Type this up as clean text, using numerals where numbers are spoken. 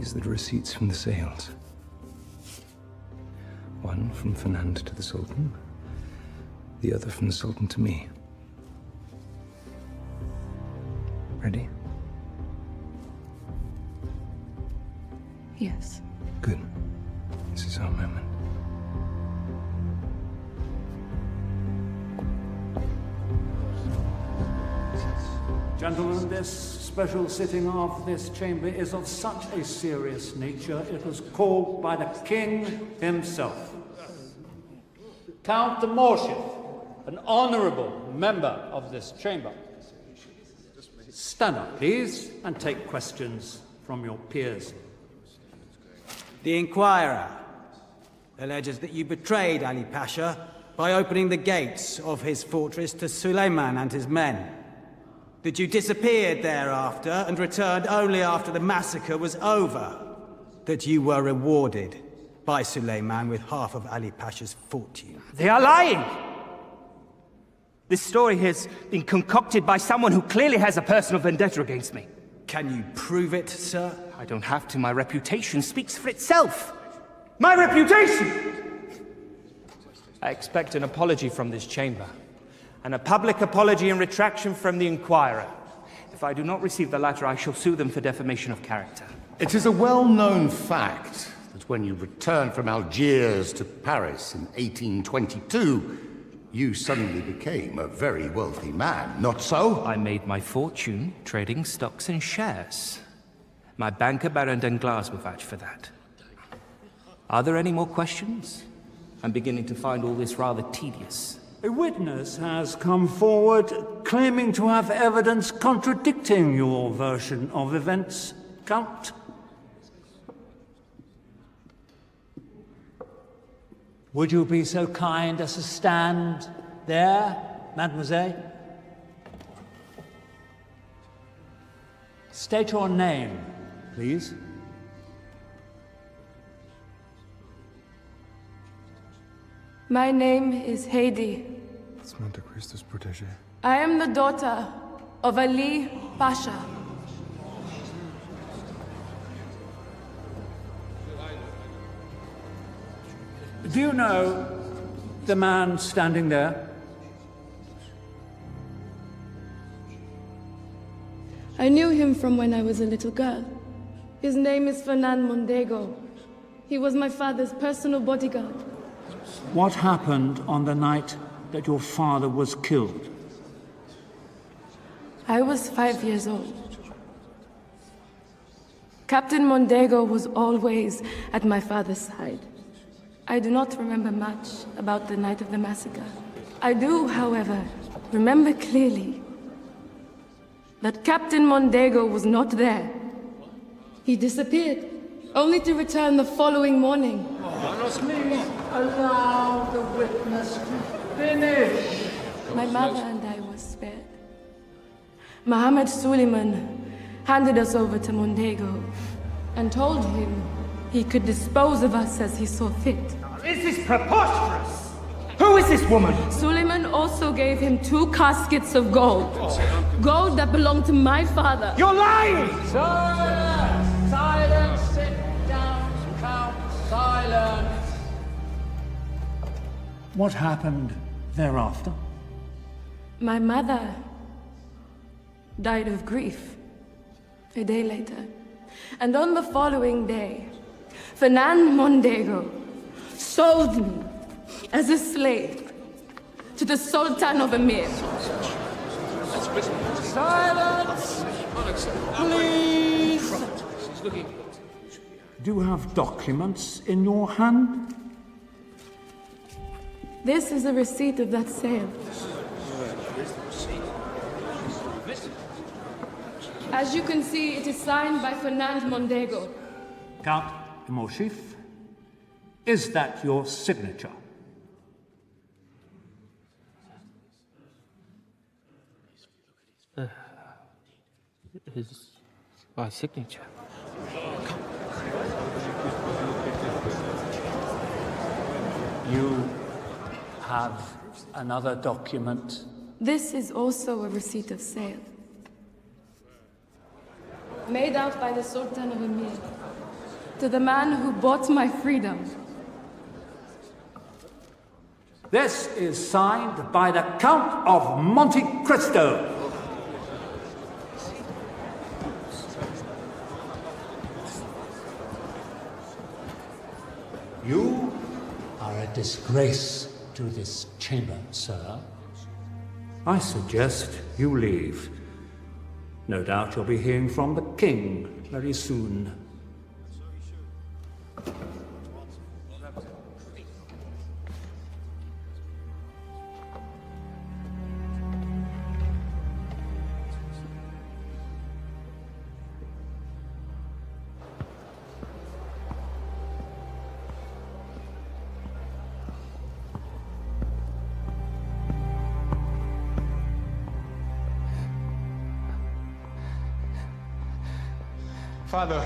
These are the receipts from the sales. One from Fernand to the Sultan, the other from the Sultan to me. Ready? Yes. Good. This is our moment. Gentlemen, this special sitting of this chamber is of such a serious nature, it was called by the king himself. Count de Morchief, an honorable member of this chamber. Stand up, please, and take questions from your peers. The Inquirer alleges that you betrayed Ali Pasha by opening the gates of his fortress to Suleiman and his men. That you disappeared thereafter and returned only after the massacre was over. That you were rewarded by Suleiman with half of Ali Pasha's fortune. They are lying! This story has been concocted by someone who clearly has a personal vendetta against me. Can you prove it, sir? I don't have to. My reputation speaks for itself. My reputation! I expect an apology from this chamber. And a public apology and retraction from the Inquirer. If I do not receive the latter, I shall sue them for defamation of character. It is a well-known fact that when you returned from Algiers to Paris in 1822, you suddenly became a very wealthy man, not so? I made my fortune trading stocks and shares. My banker, Baron Danglars, will vouch for that. Are there any more questions? I'm beginning to find all this rather tedious. A witness has come forward claiming to have evidence contradicting your version of events, Count. Would you be so kind as to stand there, mademoiselle? State your name, please. My name is Haydee. It's Monte Cristo's protégé. I am the daughter of Ali Pasha. Do you know the man standing there? I knew him from when I was a little girl. His name is Fernand Mondego. He was my father's personal bodyguard. What happened on the night that your father was killed? I was 5 years old. Captain Mondego was always at my father's side. I do not remember much about the night of the massacre. I do, however, remember clearly that Captain Mondego was not there. He disappeared, only to return the following morning. Please allow the witness to finish. My mother and I were spared. Mohammed Suleiman handed us over to Mondego and told him he could dispose of us as he saw fit. Is this preposterous? Who is this woman? Suleiman also gave him 2 caskets of gold. Gold that belonged to my father. You're lying! Silence! Silence! Sit down, Count. Silence! What happened thereafter? My mother died of grief a day later. And on the following day, Fernand Mondego sold me as a slave to the Sultan of Emir. Silence! Please! Do you have documents in your hand? This is a receipt of that sale. As you can see, it is signed by Fernand Mondego. Count de Morchief, is that your signature? Is my signature. You have another document. This is also a receipt of sale. Made out by the Sultan of Emir. to the man who bought my freedom. This is signed by the Count of Monte Cristo. You are a disgrace to this chamber, sir. I suggest you leave. No doubt you'll be hearing from the king very soon. Father,